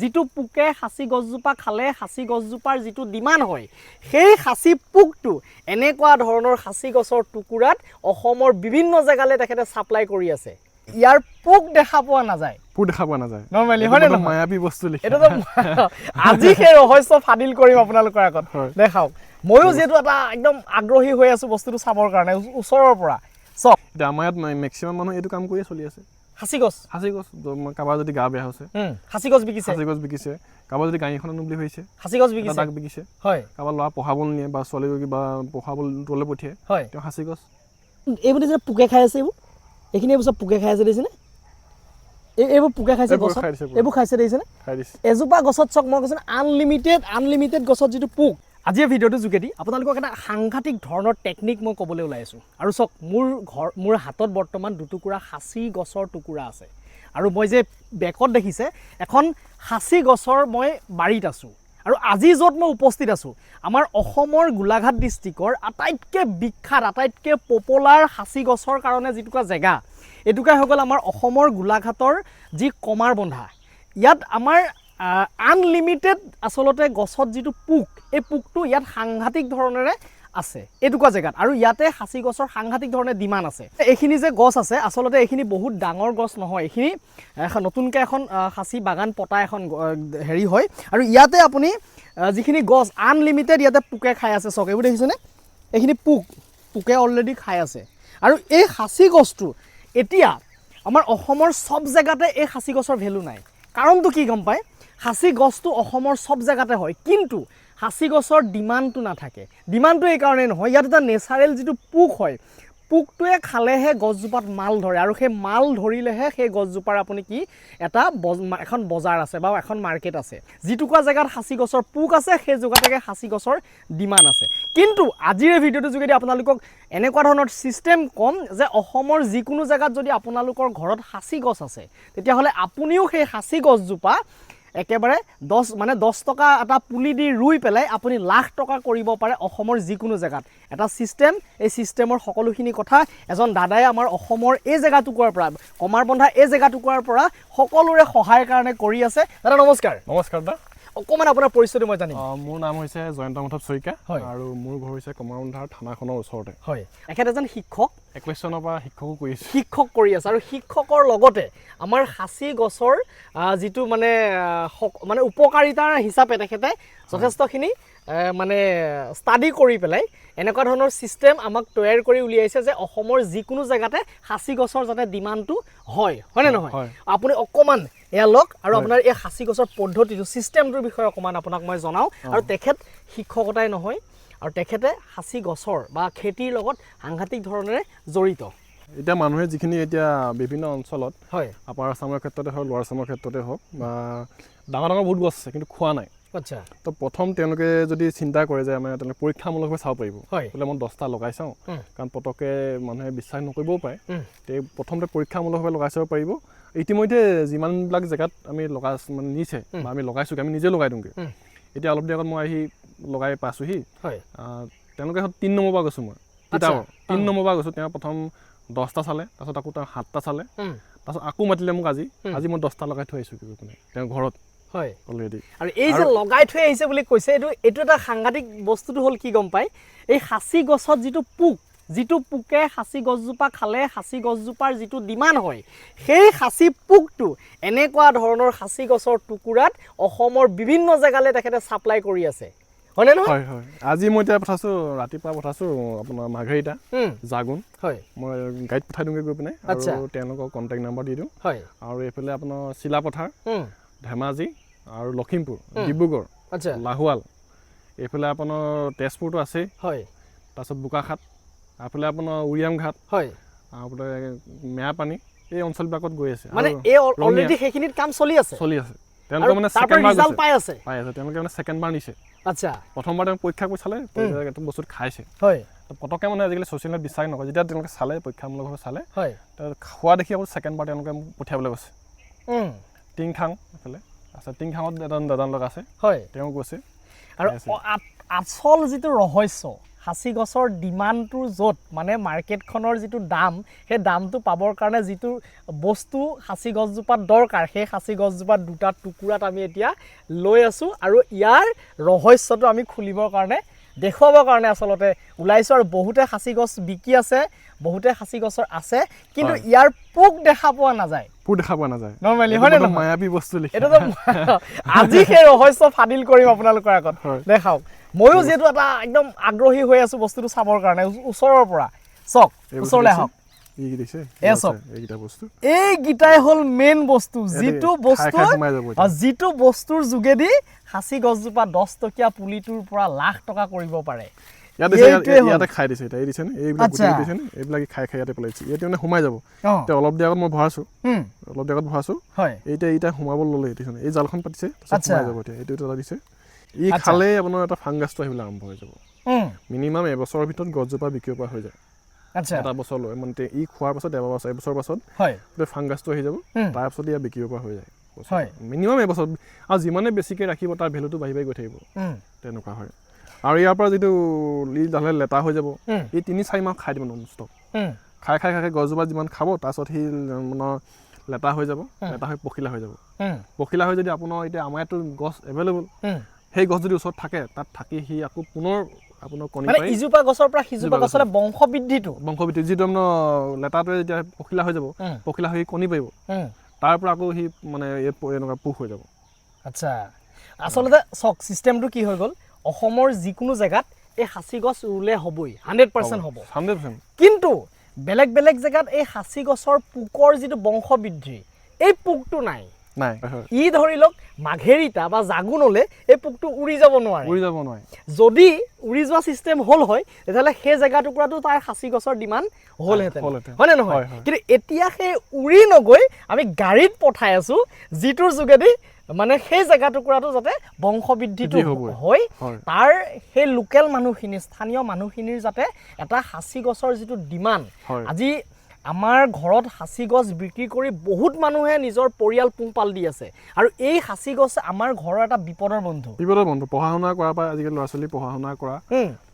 যিটো পোকে খাচী গছজোপা খালে খাচী গছজোপাৰ যিটো ডিমাণ্ড হয় সেই খাচী পোকটো এনেকুৱা ধৰণৰ খাচী গছৰ টুকুৰাত অসমৰ বিভিন্ন জেগালৈ তেখেতে সাপ্লাই কৰি আছে ইয়াৰ পোক দেখা পোৱা নাযায় নৰমালি হয় না মায়াবী বস্তু লিখা এটো আজি সেই ৰহস্য ফাদিল কৰিম আপোনালোকৰ আগত দেখাওক ময়ো যেটো এটা একদম আগ্ৰহী হৈ আছো বস্তুটো চাবৰ কাৰণে ওচৰৰ পৰা সব আমাৰ ইয়াত ম্যাক্সিমাম মানুহ এইটো কাম কৰিয়ে চলি আছে খাচী গছ কাৰোবাৰ যদি গা বেয়া হৈছে খাচী গছ বিকিছে কাৰোবাৰ যদি গাড়ী এখন আনো বুলি ভাবিছে খাচী গছ বিকিছে দাগ বিকিছে হয় কাৰোবাৰ ল'ৰা পঢ়াবলৈ নিয়ে বা ছোৱালী কিবা পঢ়াবলৈ পঠিয়াই হয় তেওঁ খাচী গছ এইবোৰ যে পোকে খাই আছে এইখিনি এইবোৰ চব পোকে খাই আছে দেখিছেনে এইবোৰ পোকে খাইছে গছত এইবোৰ খাইছে দেখিছেনে এজোপা গছত চক মই কৈছোঁ আনলিমিটেড গছত যিটো পোক আজিৰ ভিডিঅ'টোৰ যোগেদি আপোনালোকক এটা সাংঘাতিক ধৰণৰ টেকনিক মই ক'বলৈ ওলাই আছোঁ আৰু চক মোৰ হাতত বৰ্তমান দুটুকুৰা খাচী গছৰ টুকুৰা আছে আৰু মই যে বেকত দেখিছে এখন খাচী গছৰ মই বাৰীত আছোঁ আৰু আজি য'ত মই উপস্থিত আছোঁ আমাৰ অসমৰ গোলাঘাট ডিষ্ট্ৰিক্টৰ আটাইতকৈ বিখ্যাত আটাইতকৈ পপুলাৰ খাচী গছৰ কাৰণে যিটুকুৰা জেগা এটুকুৰা হৈ গ'ল আমাৰ অসমৰ গোলাঘাটৰ যি কমাৰবন্ধা ইয়াত আমাৰ আনলিমিটেড আচলতে গছত যিটো পোক এই পোকটো ইয়াত সাংঘাতিক ধৰণেৰে আছে এটুকুৰা জেগাত আৰু ইয়াতে খাচী গছৰ সাংঘাতিক ধৰণে ডিমাণ্ড আছে এইখিনি যে গছ আছে আচলতে এইখিনি বহুত ডাঙৰ গছ নহয় এইখিনি নতুনকৈ এখন খাচী বাগান পতা এখন হেৰি হয় আৰু ইয়াতে আপুনি যিখিনি গছ আনলিমিটেড ইয়াতে পোকে খাই আছে চক এইবোৰ দেখিছেনে এইখিনি পোকে অলৰেডি খাই আছে আৰু এই খাচী গছটো এতিয়া আমাৰ অসমৰ সব জেগাতে এই খাচী গছৰ ভেলু নাই কাৰণটো কি গম পায় খাচী গছটো অসমৰ সব জেগাতে হয় কিন্তু খাচী গছৰ ডিমাণ্ডটো নাথাকে ডিমাণ্ডটো এই কাৰণেই নহয় ইয়াত এটা নেচাৰেল যিটো পোক হয় পোকটোৱে খালেহে গছজোপাত মাল ধৰে আৰু সেই মাল ধৰিলেহে সেই গছজোপাৰ আপুনি কি এটা এখন বজাৰ আছে বা এখন মাৰ্কেট আছে যিটুকুৰা জেগাত খাচী গছৰ পোক আছে সেই জেগাতে খাচী গছৰ ডিমাণ্ড আছে কিন্তু আজিৰ এই ভিডিঅ'টোৰ যোগেদি আপোনালোকক এনেকুৱা ধৰণৰ চিষ্টেম কম যে অসমৰ যিকোনো জেগাত যদি আপোনালোকৰ ঘৰত খাচী গছ আছে তেতিয়াহ'লে আপুনিও সেই খাচী গছজোপা একেবাৰে 10 টকা এটা পুলি দি ৰুই পেলাই আপুনি লাখ টকা কৰিব পাৰে অসমৰ যিকোনো জেগাত এটা চিষ্টেম এই চিষ্টেমৰ সকলোখিনি কথা এজন দাদাই আমাৰ অসমৰ এই জেগাটুকুৰাৰ পৰা কমাৰবন্ধা এই জেগাটুকুৰাৰ পৰা সকলোৰে সহায়ৰ কাৰণে কৰি আছে দাদা নমস্কাৰ দাদা অকণমান আপোনাৰ পৰিচয়টো মই জানিম মোৰ নাম হৈছে জয়ন্ত মাধৱ চৈকা আৰু মোৰ ঘৰ হৈছে কমাৰবন্ধাৰ থানাখনৰ ওচৰতে হয় এখেত এজন শিক্ষক 21 চনৰ পৰা শিক্ষক কৰি আছে আৰু শিক্ষকৰ লগতে আমাৰ খাচী গছৰ যিটো মানে উপকাৰিতাৰ হিচাপে তেখেতে যথেষ্টখিনি মানে ষ্টাডি কৰি পেলাই এনেকুৱা ধৰণৰ চিষ্টেম আমাক তৈয়াৰ কৰি উলিয়াইছে যে অসমৰ যিকোনো জেগাতে খাচী গছৰ যাতে ডিমাণ্ডটো হয়নে নহয় আপুনি অকণমান এয়া লওক আৰু আপোনাৰ এই খাচী গছৰ পদ্ধতিটো চিষ্টেমটোৰ বিষয়ে অকণমান আপোনাক মই জনাওঁ আৰু তেখেত শিক্ষকতাই নহয় আৰু তেখেতে খাচী গছৰ বা খেতিৰ লগত সাংঘাতিক ধৰণেৰে জড়িত এতিয়া মানুহে যিখিনি এতিয়া বিভিন্ন অঞ্চলত হয় আপাৰ আছামৰ ক্ষেত্ৰতে হওক লোৱাৰ আছামৰ ক্ষেত্ৰতে হওক বা ডাঙৰ বহুত গছ আছে কিন্তু খোৱা নাই আচ্ছা তো প্ৰথম তেওঁলোকে যদি চিন্তা কৰে যে আমাৰ তেওঁলোকে পৰীক্ষামূলকভাৱে চাব পাৰিব বোলে মই 10টা লগাই চাওঁ কাৰণ পটককৈ মানুহে বিশ্বাস নকৰিবও পাৰে তে প্ৰথমতে পৰীক্ষামূলকভাৱে লগাই চাব পাৰিব ইতিমধ্যে যিমানবিলাক জেগাত আমি নিছে বা আমি লগাইছোঁ আমি নিজে লগাই দিওঁগৈ এতিয়া অলপ দিন আগত মই আহি লগাই পাইছোঁহি তেওঁলোকে 3 নম্বৰ পৰা গৈছোঁ মই কিতাপৰ 3 নম্বৰ পৰা গৈছোঁ তেওঁ প্ৰথম 10টা চালে তাৰপিছত আকৌ তেওঁ 7টা চালে তাৰপিছত আকৌ মাতিলে মোক আজি মই 10টা লগাই থৈ আহিছোঁ তেওঁ ঘৰত হয় অলৰেডি আৰু এই যে লগাই থৈ আহিছে বুলি কৈছে এইটো এটা সাংঘাতিক বস্তুটো হ'ল কি গম পায় এই খাচী গছত যিটো পোকে খাচী গছজোপা খালে খাচী গছজোপাৰ যিটো ডিমাণ্ড হয় সেই খাচী পোকটো এনেকুৱা ধৰণৰ খাচী গছৰ টুকুৰাত অসমৰ বিভিন্ন জেগালৈ তেখেতে ছাপ্লাই কৰি আছে হয়নে নহয় হয় আজি মই এতিয়া পঠাইছোঁ ৰাতিপুৱা পঠাইছোঁ আপোনাৰ মাৰ্ঘেৰিটা জাগুন হয় মই গাইড পঠাই দিওঁগৈ গৈ পিনে আৰু তেওঁলোকক কণ্টেক্ট নম্বৰ দি দিওঁ হয় আৰু এইফালে আপোনাৰ চিলাপথাৰ ধেমাজি আৰু লখিমপুৰ ডিব্ৰুগড় আচ্ছা লাহোৱাল এইফালে আপোনাৰ তেজপুৰটো আছেই হয় তাৰপিছত বোকাখাট এইফালে আপোনাৰ উৰিয়াম ঘাট হয় আপোনাৰ মেয়াপানী এই অঞ্চলবিলাকত গৈ আছে মানে এই অলৰেডি সেইখিনিত কাম চলি আছে তেওঁলোকে মানে ৰিজাল্ট পাই আছে তেওঁলোকে মানে ছেকেণ্ডবাৰ নিছে আচ্ছা প্ৰথমবাৰ তেওঁ পৰীক্ষা কৰি চালে এইটো বস্তুত খাইছে হয় পটককৈ মানে আজিকালি ছ'চিয়েল মিডিয়াত বিশ্বাস নকৰে যেতিয়া তেওঁলোকে চালে পৰীক্ষামূলকভাৱে চালে হয় খোৱা দেখি আকৌ ছেকেণ্ডবাৰ তেওঁলোকে পঠিয়াবলৈ গৈছে টিংখাং এইফালে আচ্ছা টিংখাঙত এজন দাদান লগা আছে হয় তেওঁ গৈছে আৰু আচল যিটো ৰহস্য খাচী গছৰ ডিমাণ্ডটো য'ত মানে মাৰ্কেটখনৰ যিটো দাম সেই দামটো পাবৰ কাৰণে যিটো বস্তু খাচী গছজোপাত দৰকাৰ সেই খাচী গছজোপাত দুটা টুকুৰাত আমি এতিয়া লৈ আছোঁ আৰু ইয়াৰ ৰহস্যটো আমি খুলিবৰ কাৰণে দেখুৱাবৰ কাৰণে আচলতে ওলাইছোঁ আৰু বহুতে খাচী গছ বিকি আছে বহুতে খাচী গছৰ আছে কিন্তু ইয়াৰ পোক দেখা পোৱা নাযায় নৰ্মেলি হয় নে মায়াবী বস্তু এটাতো আজি সেই ৰহস্য ফাদিল কৰিম আপোনালোকৰ আগত দেখাওক ময়ো যিহেতু এটা একদম আগ্ৰহী হৈ আছোঁ বস্তুটো চাবৰ কাৰণে ওচৰৰ পৰা চাওক ওচৰলৈ আহক এইকেইটাই হ'ল মেইন বস্তু যিটো বস্তুৰ যোগেদি খাচী গছজোপা 10 টকীয়া পুলিটোৰ পৰা লাখ টকা কৰিব পাৰে ইয়াতে খাই দিছে এটা এৰিছে নে এইবিলাক গুটি দিছে নে এইবিলাক খাই ইয়াতে পেলাইছে ইয়াতে মানে সোমাই যাব তে অলপ দিয়াত মই ভৰাছো হয় এইটা সোমাব ললে এইটো এই জালখন পাতিছে সোমাই যাব এতিয়া এইটো এটা দিছে ই খালে আপোনাৰ এটা ফাংগাছটো আহিবলৈ আৰম্ভ হৈ যাব মিনিমাম এবছৰৰ ভিতৰত গছজোপা বিকিব পৰা হৈ যায় এটা বছৰ লৈ মানে ই খোৱাৰ পাছত এবছৰ পাছত হয় ফাংগাছটো আহি যাব তাৰ পাছত ইয়া বিকিব পৰা হৈ যায় মিনিমাম এবছৰ আৰু যিমানে বেছিকৈ ৰাখিব তাৰ ভেলুটো বাঢ়ি বাঢ়ি গৈ থাকিব তেনেকুৱা হয় আৰু ইয়াৰ পৰা যিটো ডালে লেটা হৈ যাব এই 3-4 মাহ খাই দিব নন ষ্টপ খাই গছজোপা যিমান খাব তাৰপাছত সি মানে লেটা হৈ যাব লেটা হৈ পখিলা হৈ যাব পখিলা হৈ যদি আপোনাৰ এতিয়া আমাৰ ইয়াতো গছ এভেইলেবল সেই গছ যদি ওচৰত থাকে তাত থাকি সি আকৌ পুনৰ আপোনাৰ কণী পাৰি ইজোপা গছৰ পৰা সিজোপা গছলৈ বংশবৃদ্ধি যিটো আপোনাৰ লেটাটোৱে যেতিয়া পখিলা হৈ যাব পখিলা হৈ কণী পাৰিব তাৰ পৰা আকৌ সি মানে এনেকুৱা পোক হৈ যাব আচ্ছা আচলতে চক চিষ্টেমটো কি হৈ গ'ল অসমৰ যিকোনো জেগাত এই খাচী গছ ৰুলে হ'বই 100% হ'ব 100% কিন্তু বেলেগ জেগাত এই খাচী গছৰ পোকৰ যিটো বংশবৃদ্ধি এই পোকটো নাই ই ধৰি লওক মাঘেৰিটা বা জাগুনলে এই পোকটো উৰি যাব নোৱাৰে যদি উৰি যোৱা চিষ্টেম হ'ল হয় তেতিয়াহ'লে সেই জেগা টুকুৰাটো তাৰ খাচী গছৰ ডিমাণ্ড হ'লহেঁতেন হয়নে নহয় কিন্তু এতিয়া সেই উৰি নগৈ আমি গাড়ীত পঠাই আছোঁ যিটোৰ যোগেদি মানে সেই জেগা টুকুৰাটো যাতে বংশবৃদ্ধিটো হয় তাৰ সেই লোকেল মানুহখিনি স্থানীয় মানুহখিনিৰ যাতে এটা খাচী গছৰ যিটো ডিমাণ্ড আজি আমাৰ ঘৰত খাচী গছ বিক্ৰী কৰি বহুত মানুহে নিজৰ পৰিয়াল পোহপাল দি আছে আৰু এই খাচী গছ আমাৰ ঘৰৰ এটা বিপদৰ বন্ধু পঢ়া শুনা কৰাৰ পৰা আজিকালি ল'ৰা ছোৱালী পঢ়া শুনা কৰা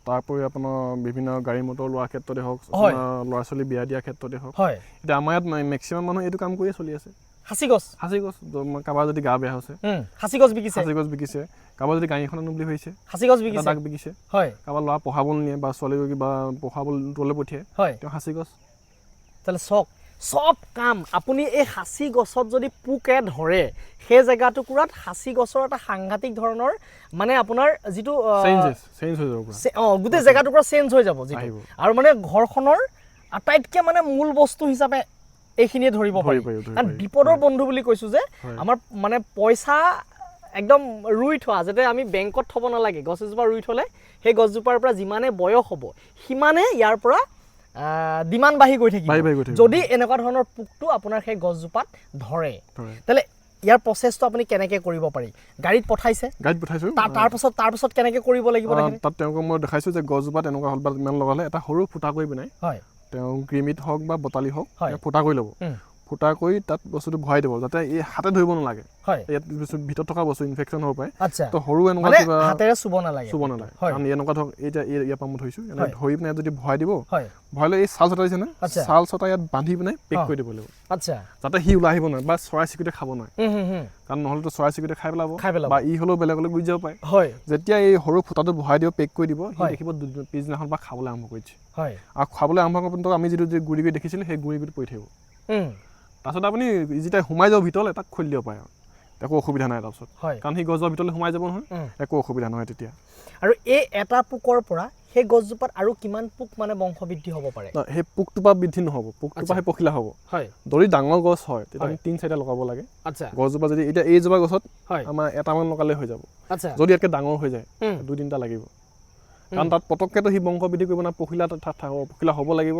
তাৰোপৰি আপোনাৰ বিভিন্ন গাড়ী মটৰ লোৱাৰ ক্ষেত্ৰতে হওক ল'ৰা ছোৱালী বিয়া দিয়াৰ ক্ষেত্ৰতে হওক এতিয়া আমাৰ ইয়াত মেক্সিমাম মানুহ এইটো কাম কৰিয়ে চলি আছে খাচী গছ কাৰোবাৰ যদি গা বেয়া হৈছে খাচী গছ বিকিছে কাৰোবাৰ যদি গাড়ী এখন আনো বুলি ভাবিছে খাচী গছ বিকিছে কাৰোবাৰ ল'ৰা পঢ়াবলৈ নিয়ে বা ছোৱালী কিবা পঢ়াবলৈ পঠিয়াই তেওঁ খাচী গছ তাহলে সব কাম আপুনি এই খাচী গছত যদি পোকে ধৰে সেই জেগা টুকুৰাত খাচী গছৰ এটা সাংঘাতিক ধৰণৰ মানে আপোনাৰ যিটো গোটেই জেগা টুকুৰা চেঞ্জ হৈ যাব আৰু মানে ঘৰখনৰ আটাইতকৈ মানে মূল বস্তু হিচাপে এইখিনিয়ে ধৰিব পাৰি কাৰণ বিপদৰ বন্ধু বুলি কৈছোঁ যে আমাৰ মানে পইচা একদম ৰুই থোৱা যাতে আমি বেংকত থ'ব নালাগে গছ এজোপা ৰুই থ'লে সেই গছজোপাৰ পৰা যিমানে বয়স হ'ব সিমানে ইয়াৰ পৰা ডিমাণ্ড বাঢ়ি গৈ থাকিব যদি এনেকুৱা ধৰণৰ পোকটো আপোনাৰ সেই গছজোপাত ধৰে তাহলে ইয়াৰ প্ৰচেছটো আপুনি কেনেকৈ কৰিব পাৰি গাড়ীত পঠাইছোঁ তাৰপাছত কেনেকৈ কৰিব লাগিব তাত তেওঁক মই দেখাইছোঁ যে গছজোপাত এনেকুৱা হ'ল বা ইমান লগালে এটা সৰু ফুটা কৰি পিনাই তেওঁ গ্ৰিমিট হওক বা বটালি হওক ফুটা কৰি ল'ব ফুটা কৰি তাত বস্তুটো ভৰাই দিব যাতে এই হাতে ধৰিব নালাগে ইয়াত ভিতৰত থকা বস্তু ইনফেকশ্যন হ'ব পাৰে তো সৰু এনেকুৱা কিবা হাতেৰে চুব নালাগে কাৰণ এনেকুৱা ধৰক এতিয়া ইয়াৰ পৰা মই ধৰিছোঁ এনেকৈ ধৰি পিনে যদি ভৰাই দিব ভৰাই লৈ এই চাল চটা দিছে নে চাল চটা ইয়াত বান্ধি পিনে পেক কৰি দিব লাগিব যাতে সি ওলাই আহিব নোৱাৰে বা চৰাই চিৰিকটিয়ে খাব নোৱাৰে কাৰণ নহ'লেতো চৰাই চিৰিকটিয়ে খাই পেলাব বা ই হ'লেও বেলেগলৈ গুচি যাব পাৰে যেতিয়া এই সৰু ফুটাটো ভৰাই দিব পেক কৰি দিব সি দেখিব পিছদিনাখন বা খাবলৈ আৰম্ভ কৰিছে আৰু খাবলৈ আৰম্ভ কৰোঁতে আমি যিটো গুৰি কৰি দেখিছিলোঁ সেই গুৰি গুৰি পৰি থাকিব তাৰপিছত আপুনি যেতিয়া সোমাই যাব ভিতৰলৈ তাক খুলি দিব পাৰে একো অসুবিধা নাই তাৰপিছত কাৰণ সেই গছজোপাৰ ভিতৰলৈ সোমাই যাব নহয় একো অসুবিধা নহয় তেতিয়া আৰু এই এটা পোকৰ পৰা সেই গছজোপাত আৰু কিমান পোক মানে বংশবৃদ্ধি হ'ব পাৰে সেই পোকটোপা বৃদ্ধি নহ'ব পোকটোপা সেই পখিলা হ'ব যদি ডাঙৰ গছ হয় তেতিয়া আমি 3-4টা লগাব লাগে গছজোপা যদি এতিয়া এইজোপা গছত আমাৰ এটামান লগালে হৈ যাব যদি ইয়াতকৈ ডাঙৰ হৈ যায় 2-3টা লাগিব কাৰণ তাত পটককেতো সি বংশবৃদ্ধি কৰিব না পখিলা হ'ব লাগিব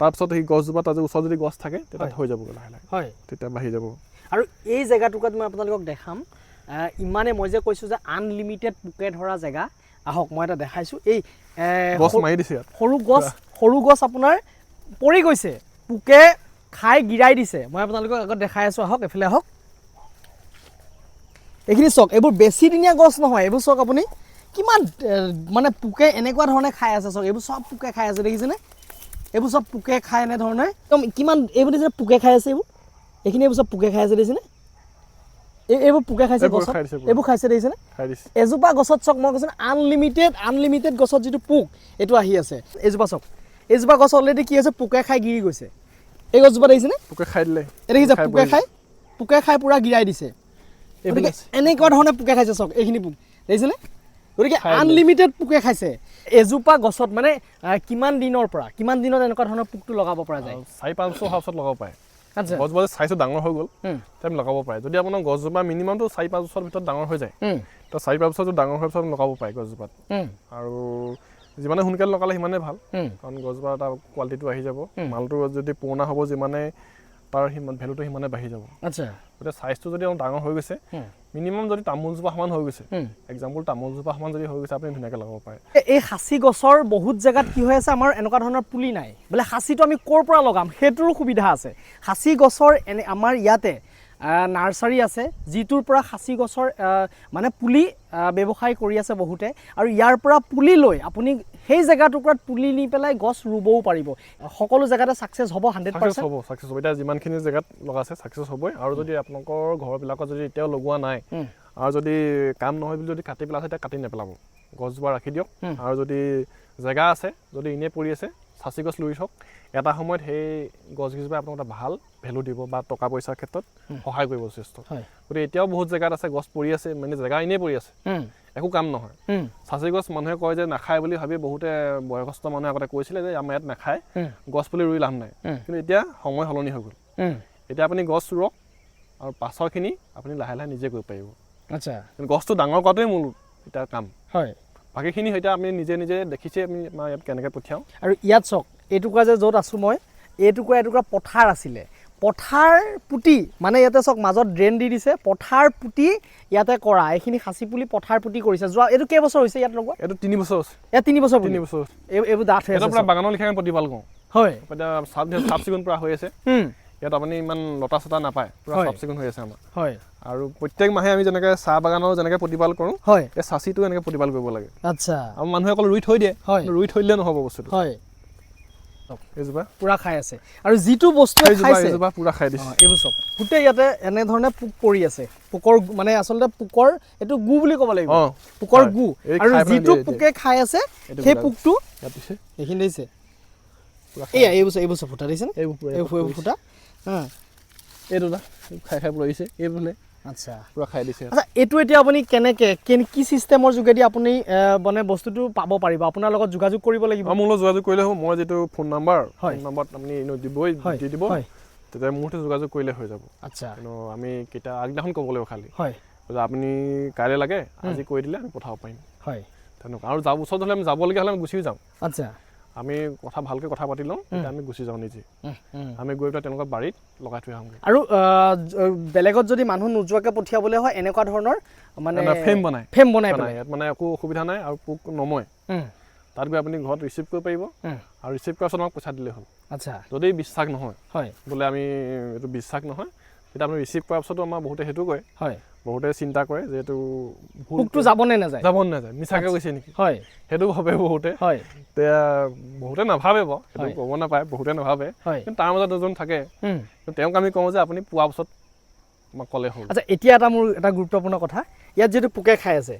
তাৰপিছত সেই গছজোপা তাত ওচৰত যদি গছ থাকে তেতিয়া হৈ যাব লাহে লাহে তেতিয়া বাঢ়ি যাব আৰু এই জেগাটুকুৰাত মই আপোনালোকক দেখাম ইমানে মই যে কৈছোঁ যে আনলিমিটেড পোকে ধৰা জেগা আহক মই এটা দেখাইছোঁ এই গছ মাৰি দিছে সৰু গছ আপোনাৰ পৰি গৈছে পোকে খাই গিৰাই দিছে মই আপোনালোকক আগত দেখাই আছোঁ আহক এফালে আহক এইখিনি চাওক এইবোৰ বেছি দিনীয়া গছ নহয় এইবোৰ চাওক আপুনি কিমান মানে পোকে এনেকুৱা ধৰণে খাই আছে চাওক এইবোৰ চব পোকে খাই আছে দেখিছেনে এইবোৰ চব পোকে খাই এনেধৰণে একদম কিমান এইবোৰ দেখিছে পোকে খাই আছে এইখিনি এইবোৰ চব পোকে খাই আছে দেখিছেনে এইবোৰ পোকে খাইছে গছত এইবোৰ খাইছে দেখিছেনে এজোপা গছত চাওক মই কৈছোঁ আনলিমিটেড গছত যিটো পোক এইটো আহি আছে এইজোপা চাওক এইজোপা গছ অলৰেডি কি হৈছে পোকে খাই গিৰি গৈছে এই গছজোপা দেখিছেনে পোকে খাই দিলে এই দেখিছে পোকে খাই পুৰা গিৰাই দিছে গতিকে এনেকুৱা ধৰণে পোকে খাইছে চাওক এইখিনি পোক দেখিছেনে গতিকে আনলিমিটেড পোকে খাইছে এজোপা গছত মানে কিমান দিনত এনেকুৱা ধৰণৰ পোকটো লগাব পৰা যায় 4-5 বছৰ হোৱাৰ পিছত লগাব পাৰে গছজোপা চাইজটো ডাঙৰ হৈ গ'ল তেম লগাব পাৰে যদি আপোনাৰ গছজোপা মিনিমামটো 4-5 বছৰৰ ভিতৰত ডাঙৰ হৈ যায় তো 4-5 বছৰ ডাঙৰ হোৱাৰ পিছত লগাব পাৰে গছজোপাত আৰু যিমানে সোনকালে লগালে সিমানে ভাল কাৰণ গছজোপা এটা কোৱালিটিটো আহি যাব মালটো যদি পুৰণা হ'ব যিমানে তাৰ ভেলুটো সিমানে বাঢ়ি যাব আচ্ছা গতিকে চাইজটো যদি ডাঙৰ হৈ গৈছে মিনিমাম যদি তামোলজোপা সমান হৈ গৈছে এক্সাম্পল তামোলজোপা সমান যদি হৈ গৈছে আপুনি ধুনীয়াকৈ লগাব পাৰে এই সাঁচি গছৰ বহুত জেগাত কি হৈ আছে আমাৰ এনেকুৱা ধৰণৰ পুলি নাই বোলে সাঁচিটো আমি ক'ৰ পৰা লগাম সেইটোৰো সুবিধা আছে সাঁচি গছৰ আমাৰ ইয়াতে নাৰ্চাৰী আছে যিটোৰ পৰা সাঁচি গছৰ মানে পুলি ব্যৱসায় কৰি আছে বহুতে আৰু ইয়াৰ পৰা পুলি লৈ আপুনি সেই জেগাটুকুৰাত পুলি নি পেলাই গছ ৰুবও পাৰিব সকলো জেগাতে ছাকচেছ হ'ব 100% হ'ব ছাকচেছ হ'ব এতিয়া যিমানখিনি জেগাত লগাইছে ছাকচেছ হ'বই আৰু যদি আপোনালোকৰ ঘৰবিলাকত যদি এতিয়াও লগোৱা নাই আৰু যদি কাম নহয় বুলি যদি কাটি পেলাইছে তেতিয়া কাটি নেপেলাব গছজোপা ৰাখি দিয়ক আৰু যদি জেগা আছে যদি এনেই পৰি আছে সাঁচি গছ লুই থওক এটা সময়ত সেই গছকেইজোপা আপোনাক এটা ভাল ভেলু দিব বা টকা পইচাৰ ক্ষেত্ৰত সহায় কৰিব যথেষ্ট গতিকে এতিয়াও বহুত জেগাত আছে গছ পৰি আছে মানে জেগা এনেই পৰি আছে একো কাম নহয় সাঁচি গছ মানুহে কয় যে নাখায় বুলি ভাবি বহুতে বয়সস্থ মানুহে আগতে কৈছিলে যে আমাৰ ইয়াত নাখায় গছ পুলি ৰুই লাভ নাই কিন্তু এতিয়া সময় সলনি হৈ গ'ল এতিয়া আপুনি গছ ৰুৱক আৰু পাছৰখিনি আপুনি লাহে লাহে নিজে কৰিব পাৰিব আচ্ছা কিন্তু গছটো ডাঙৰ কৰাটোৱে মূল এতিয়া কাম হয় বাকীখিনি এতিয়া আমি নিজে দেখিছে আমি আমাৰ ইয়াত কেনেকৈ পঠিয়াওঁ আৰু ইয়াত চাওক এইটুকুৰা যে য'ত আছোঁ মই এইটুকুৰা পথাৰ আছিলে পথাৰ পুতি মানে ইয়াতে চাওক মাজত ড্ৰেইন দি দিছে পথাৰ পুতি ইয়াতে কৰা এইখিনি সাঁচি পুলি পথাৰ পুতি কৰিছে যোৱা এইটো কেইবছৰ হৈছে ইয়াত লগোৱা এইটো 3 বছৰ হৈছে ইয়াত 3 বছৰ এইবোৰ ডাঠ হৈ আছে এটা পুৰা বাগানৰ লিখাকৈ প্ৰতিপাল কৰোঁ হয় এতিয়া চাফ চিকুণ পুৰা হৈ আছে ইয়াত আপুনি ইমান লতা চতা নাপায় পুৰা চাফ চিকুণ হৈ আছে আমাৰ হয় আৰু প্ৰত্যেক মাহে আমি যেনেকৈ চাহ বাগানৰ যেনেকৈ প্ৰতিপাল কৰোঁ হয় এই চাচিটো এনেকৈ প্ৰতিপাল কৰিব লাগে আচ্ছা আৰু মানুহে অকল ৰুই থৈ দিয়ে ৰুই থৈ দিলে নহ'ব বস্তুটো হয় এইজোপা পুৰা খাই আছে আৰু যিটো বস্তু খাইছে এইজোপা পুৰা খাই দিছে এইবোৰ চব গোটেই ইয়াতে এনেধৰণে পোক পৰি আছে পোকৰ মানে আচলতে পোকৰ এইটো গু বুলি ক'ব লাগিব পোকৰ গু আৰু যিটো পোকে খাই আছে সেই পোকটো এইখিনি দিছে এইবোৰ চব ফুটা দিছে এইবোৰ ফুটা এইটো খাই পৰিছে এইবোৰ আচ্ছা পুৰা খাই দিছে আচ্ছা এইটো এতিয়া আপুনি কেনেকৈ কি চিষ্টেমৰ যোগেদি আপুনি মানে বস্তুটো পাব পাৰিব আপোনাৰ লগত যোগাযোগ কৰিব লাগিব মোৰ লগত যোগাযোগ কৰিলে হ'ব মই যিটো ফোন নম্বৰত আপুনি দিবই দি দিব তেতিয়া মোৰ সৈতে যোগাযোগ কৰিলে হৈ যাব আচ্ছা কিন্তু আমি কেতিয়া আগদিনাখন ক'ব লাগিব খালি হয় আপুনি কাইলৈ লাগে আজি কৈ দিলে আমি পঠাব পাৰিম হয় তেনেকুৱা আৰু যাব ওচৰত হ'লে আমি যাবলগীয়া হ'লে আমি গুচি যাওঁ আচ্ছা আমি ভালকৈ কথা পাতি লওঁ তেতিয়া আমি গুচি যাওঁ নিজে আমি গৈ পেলাই তেনেকুৱা বাৰীত লগাই থৈ আহোঁগৈ আৰু বেলেগত যদি মানুহ নোযোৱাকৈ পঠিয়াবলৈ হয় এনেকুৱা ধৰণৰ মানে ফ্ৰেম বনাই পেলাই ইয়াত মানে একো অসুবিধা নাই আৰু পোক নময় তাত গৈ আপুনি ঘৰত ৰিচিভ কৰিব পাৰিব আৰু ৰিচিভ কৰাৰ পিছত আমাক পইচা দিলেই হ'ল আচ্ছা যদি বিশ্বাস নহয় হয় বোলে আমি এইটো বিশ্বাস নহয় তেতিয়া আপুনি ৰিচিভ কৰাৰ পিছতো আমাৰ বহুতে সেইটো কয় হয় বহুতে চিন্তা কৰে যে এইটো পোকটো যাবনে নাযায় মিছাকৈ গৈছে নেকি হয় সেইটো ভাবে বহুতে হয় এতিয়া বহুতে নাভাবে বাৰু সেইটো ক'ব নাপায় বহুতে নাভাবে কিন্তু তাৰ মাজত দুজন থাকে তেওঁক আমি কওঁ যে আপুনি পোৱাৰ পিছত আমাক ক'লে হ'ল আচ্ছা এতিয়া মোৰ এটা গুৰুত্বপূৰ্ণ কথা ইয়াত যিটো পোকে খাই আছে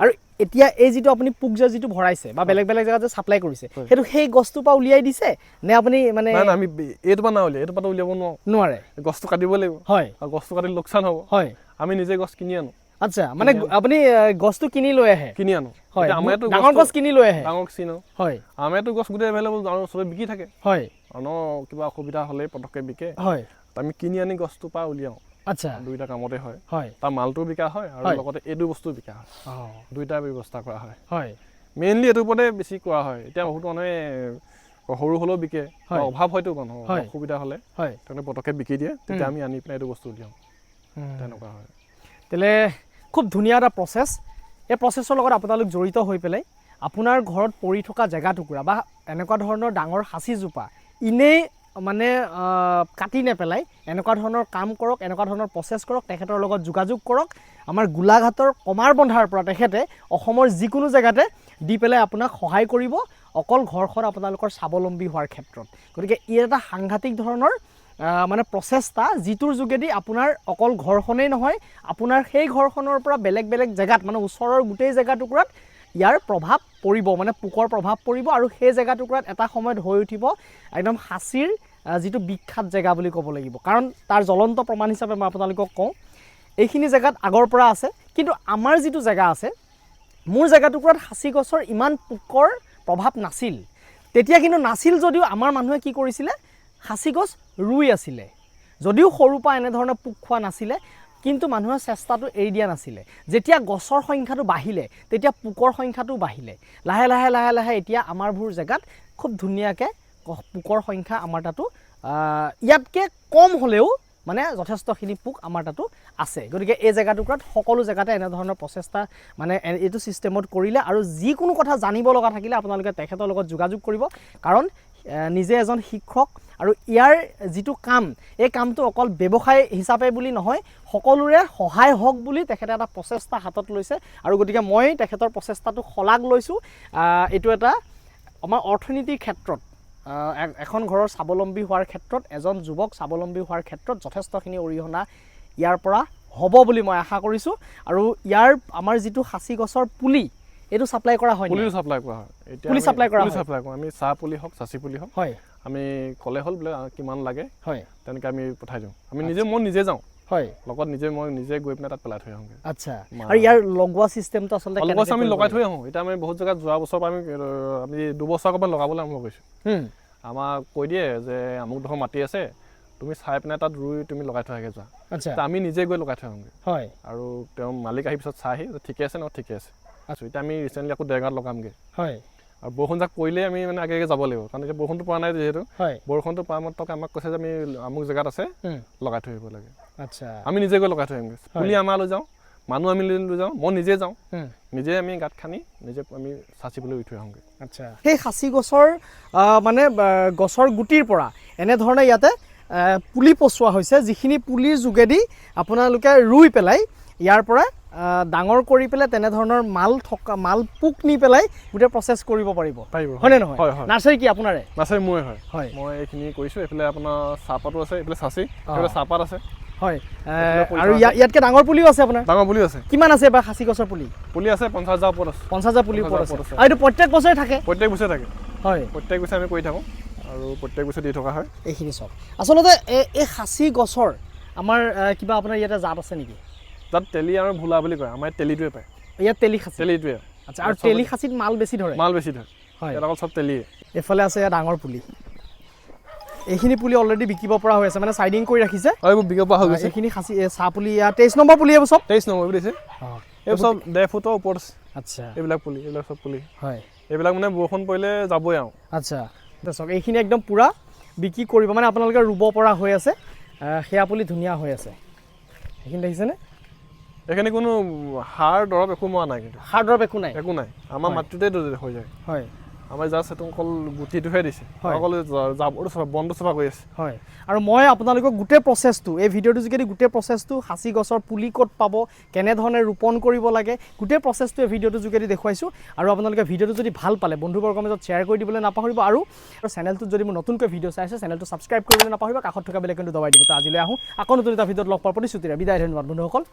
আৰু এতিয়া এই যিটো আপুনি পোক যিটো ভৰাইছে বা বেলেগ জেগাত যে ছাপ্লাই কৰিছে সেইটো সেই গছটোৰ পৰা উলিয়াই দিছে নে আপুনি মানে আমি এইটোৰ পৰা নাউলিয়াই এইটোৰ পৰা উলিয়াব নোৱাৰে গছটো কাটিব লাগিব হয় আৰু গছটো কাটিলে লোকচান হ'ব হয় আমি নিজে গছ কিনি আনো আচ্ছা মানে আপুনি গছটো কিনি লৈ আহে কিনি আনো হয় ডাঙৰ গছ কিনি লৈ আহে ডাঙৰ কিনো হয় আমাৰতো গছ গোটেই এভেইলেবল আৰু চবে বিকি থাকে হয় অন্য কিবা অসুবিধা হ'লে পটককৈ বিকে হয় আমি কিনি আনি গছটোৰ পৰা উলিয়াওঁ আচ্ছা দুইটা কামতে হয় হয় তাৰ মালটো বিকা হয় আৰু লগতে এইটো বস্তু বিকা হয় দুইটা ব্যৱস্থা কৰা হয় হয় মেইনলি এইটোৰ ওপৰতে বেছি কৰা হয় এতিয়া বহুত মানুহে সৰু হ'লেও বিকে অভাৱ হয়তো মানুহৰ অসুবিধা হ'লে তেওঁলোকে পটককৈ বিকি দিয়ে তেতিয়া আমি আনি পেলাই এইটো বস্তু উলিয়াওঁ তেনেকুৱা হয় তেলে খুব ধুনীয়া এটা প্ৰচেছ এই প্ৰচেছৰ লগত আপোনালোক জড়িত হৈ পেলাই আপোনাৰ ঘৰত পৰি থকা জেগা টুকুৰা বা এনেকুৱা ধৰণৰ ডাঙৰ সাঁচিজোপা এনেই মানে কাটি নেপেলাই এনেকুৱা ধৰণৰ কাম কৰক, এনেকুৱা ধৰণৰ প্ৰচেছ কৰক, তেখেতৰ লগত যোগাযোগ কৰক। আমাৰ গোলাঘাটৰ কমাৰবন্ধাৰ পৰা তেখেতে অসমৰ যিকোনো জেগাতে দি পেলাই আপোনাক সহায় কৰিব অকল ঘৰখন আপোনালোকৰ স্বাৱলম্বী হোৱাৰ ক্ষেত্ৰত। গতিকে ই এটা সাংঘাতিক ধৰণৰ মানে প্ৰচেষ্টা, যিটোৰ যোগেদি আপোনাৰ অকল ঘৰখনেই নহয়, আপোনাৰ সেই ঘৰখনৰ পৰা বেলেগ বেলেগ জেগাত মানে ওচৰৰ গোটেই জেগা টুকুৰাত ইয়াৰ প্ৰভাৱ পৰিব, মানে পোকৰ প্ৰভাৱ পৰিব, আৰু সেই জেগা টুকুৰাত এটা সময়ত হৈ উঠিব একদম সাঁচীৰ যিটো বিখ্যাত জেগা বুলি ক'ব লাগিব। কাৰণ তাৰ জ্বলন্ত প্ৰমাণ হিচাপে মই আপোনালোকক কওঁ, এইখিনি জেগাত আগৰ পৰা আছে, কিন্তু আমাৰ যিটো জেগা আছে, মোৰ জেগা টুকুৰাত সাঁচি গছৰ ইমান পোকৰ প্ৰভাৱ নাছিল। তেতিয়া কিন্তু নাছিল যদিও আমাৰ মানুহে কি কৰিছিলে, সাঁচি গছ ৰুই আছিলে। যদিও সৰুৰ পৰা এনেধৰণৰ পোক খোৱা নাছিলে, কিন্তু মানুহে চেষ্টাটো এৰি দিয়া নাছিলে। যেতিয়া গছৰ সংখ্যাটো বাঢ়িলে, তেতিয়া পোকৰ সংখ্যাটো বাঢ়িলে। লাহে লাহে লাহে লাহে এতিয়া আমাৰবোৰ জেগাত খুব ধুনীয়াকৈ পোকৰ সংখ্যা আমাৰ তাতো ইয়াতকৈ কম হ'লেও মানে যথেষ্টখিনি পোক আমাৰ তাতো আছে। গতিকে এই জেগা টুকুৰাত সকলো জেগাতে এনেধৰণৰ প্ৰচেষ্টা মানে এইটো ছিষ্টেমত কৰিলে, আৰু যিকোনো কথা জানিব লগা থাকিলে আপোনালোকে তেখেতৰ লগত যোগাযোগ কৰিব। কাৰণ নিজে এজন শিক্ষক, আৰু ইয়াৰ যিটো কাম, এই কামটো অকল ব্যৱসায় হিচাপে বুলি নহয়, সকলোৰে সহায় হওক বুলি তেখেতে এটা প্ৰচেষ্টা হাতত লৈছে। আৰু গতিকে মই তেখেতৰ প্ৰচেষ্টাটো শলাগ লৈছোঁ। এইটো এটা আমাৰ অৰ্থনীতিৰ ক্ষেত্ৰত, এখন ঘৰৰ স্বাৱলম্বী হোৱাৰ ক্ষেত্ৰত, এজন যুৱক স্বাৱলম্বী হোৱাৰ ক্ষেত্ৰত যথেষ্টখিনি অৰিহণা ইয়াৰ পৰা হ'ব বুলি মই আশা কৰিছোঁ। আৰু ইয়াৰ আমাৰ যিটো সাঁচি গছৰ পুলি, এইটো ছাপ্লাই কৰা হয়, পুলিও ছাপ্লাই কৰা হয়। এতিয়া পুলি ছাপ্লাই কৰা হয়, ছাপ্লাই কৰোঁ আমি, চাহ পুলি হওক, চাচি পুলি হওক, হয়, আমি ক'লে হ'ল বোলে কিমান লাগে, হয়, তেনেকৈ আমি পঠাই দিওঁ। আমি মই নিজে যাওঁ, হয়, লগত মই নিজে গৈ পিনে তাত পেলাই থৈ আহোঁগৈ। আচ্ছা, আৰু ইয়াৰ লগোৱা চিষ্টেমটো আচলতে লগোৱা আমি লগাই থৈ আহোঁ। এতিয়া আমি বহুত জেগাত যোৱা বছৰৰ পৰা আমি 2 বছৰ আগৰ পৰা লগাবলৈ আৰম্ভ কৰিছোঁ। আমাক কৈ দিয়ে যে আমুক ডোখৰ মাটি আছে, তুমি চাই পিনে তাত ৰুই তুমি লগাই থৈ আগে যোৱা। আচ্ছা, আমি নিজে গৈ লগাই থৈ আহোঁগৈ। হয়, আৰু তেওঁ মালিক আহি পিছত চাই আহি ঠিকে আছে ন, ঠিকে আছে। আচ্ছা, এতিয়া আমি ৰিচেণ্টলি আকৌ দেৰগাঁৱত লগামগৈ। হয়, আৰু বৰষুণ যাক পৰিলেই আমি মানে আগে আগে যাব লাগিব, কাৰণ এতিয়া বৰষুণটো পৰা নাই যিহেতু। হয়, বৰষুণটো পৰা মাত্ৰকে আমাক কৈছে যে আমি আমুক জেগাত আছে, লগাই থৈ আহিব লাগে। আচ্ছা, আমি নিজে গৈ লগাই থৈ আহিমগৈ। পুলি আমাৰ লৈ যাওঁ, মানুহ আমি লৈ যাওঁ, মই নিজে যাওঁ, নিজে আমি গাঁত খান্দি নিজে আমি চাচিবলৈ ৰুই থৈ আহোঁগৈ। আচ্ছা, সেই সাঁচি গছৰ মানে গছৰ গুটিৰ পৰা এনেধৰণে ইয়াতে পুলি পচোৱা হৈছে, যিখিনি পুলিৰ যোগেদি আপোনালোকে ৰুই পেলাই ইয়াৰ পৰা ডাঙৰ কৰি পেলাই তেনেধৰণৰ মাল পোক নি পেলাই গোটেই প্ৰচেছ কৰিব পাৰিব, হয়নে নহয়? নাৰ্চাৰী কি আপোনাৰে? নাৰ্চাৰী মোৰে হয়। মই এইখিনি কৰিছোঁ। এইফালে আপোনাৰ চাহপাতো আছে, এইফালে চাচি, এইফালে চাহপাত আছে। হয়, আৰু ইয়াতকৈ ডাঙৰ পুলিও আছে আপোনাৰ? ডাঙৰ পুলিও আছে। কিমান আছে বা সাঁচি গছৰ পুলি? পুলি আছে 50,000 ওপৰত আছে। 50,000 পুলিৰ ওপৰত আছে। আৰু এইটো প্ৰত্যেক বছৰে থাকে? প্ৰত্যেক বছৰে থাকে। হয়, প্ৰত্যেক বছৰে আমি কৰি থাকোঁ, আৰু প্ৰত্যেক বছৰে দি থকা হয়। এইখিনি চব আচলতে এই সাঁচি গছৰ আমাৰ কিবা আপোনাৰ ইয়াতে জাত আছে নেকি? তাত তেলি আৰু ভোলা বুলি কয়, আমাৰ তেলিটোৱে পায়। ইয়াত তেলি খাচি? তেলিটোৱে। আচ্ছা, আৰু তেলি খাচিত মাল বেছি ধৰে? মাল বেছি ধৰে, হয়। ইয়াত অকল চব তেলিয়ে। এইফালে আছে ইয়াত ডাঙৰ পুলি, এইখিনি পুলি অলৰেডি বিকিব পৰা হৈ আছে, মানে চাইডিং কৰি ৰাখিছে। হয়, এইবোৰ বিকিব পৰা হৈ গৈছে। এইখিনি খাচি চাহ পুলি, ইয়াত 23 নম্বৰ পুলি, এইবোৰ চব 23 নম্বৰ দিছে। এইবোৰ চব 1.5 ফুটৰ ওপৰত আছে। আচ্ছা, এইবিলাক পুলি, এইবিলাক চব পুলি। হয়, এইবিলাক মানে বৰষুণ পৰিলে যাবই আৰু। আচ্ছা, চাওক এইখিনি একদম পূৰা বিক্ৰী কৰিব, মানে আপোনালোকে ৰুব পৰা হৈ আছে। সেয়া পুলি ধুনীয়া হৈ আছে, সেইখিনি দেখিছেনে? এইখিনি কোনো সাৰ দৰৱ একো মৰা নাই, কিন্তু সাৰ দৰৱ একো নাই, একো নাই। আমাৰ মাটিতে হৈ যায়। হয়, আমাৰ জাষ্ট সেইটো অকল গুটিটোহে দিছে, অকল জাবৰটো চফা, বনটো চফা কৰি আছে। হয়, আৰু মই আপোনালোকক গোটেই প্ৰচেছটো, এই ভিডিঅ'টো যোগেদি গোটেই প্ৰচেছটো, সাঁচি গছৰ পুলি ক'ত পাব, কেনেধৰণে ৰোপণ কৰিব লাগে, গোটেই প্ৰচেছটো এই ভিডিঅ'টো যোগেদি দেখুৱাইছোঁ। আৰু আপোনালোকে ভিডিঅ'টো যদি ভাল পালে বন্ধুবৰ্গৰ মাজত শ্বেয়াৰ কৰি দিবলৈ নাপাহৰিব। আৰু চেনেলটোত যদি মোৰ নতুনকৈ ভিডিঅ' চাই আছে, চেনেলটো ছাবস্ক্ৰাইব কৰিবলৈ নাপাহৰিব, কাষত থকা বেল আইকনটো দবাই দিব। তো আজিলৈ আহোঁ, আকৌ নতুন এটা ভিডিঅ'ত লগ পোৱাৰ প্ৰতিশ্ৰুতিৰে বিদায়। ধন্যবাদ বন্ধুসকল।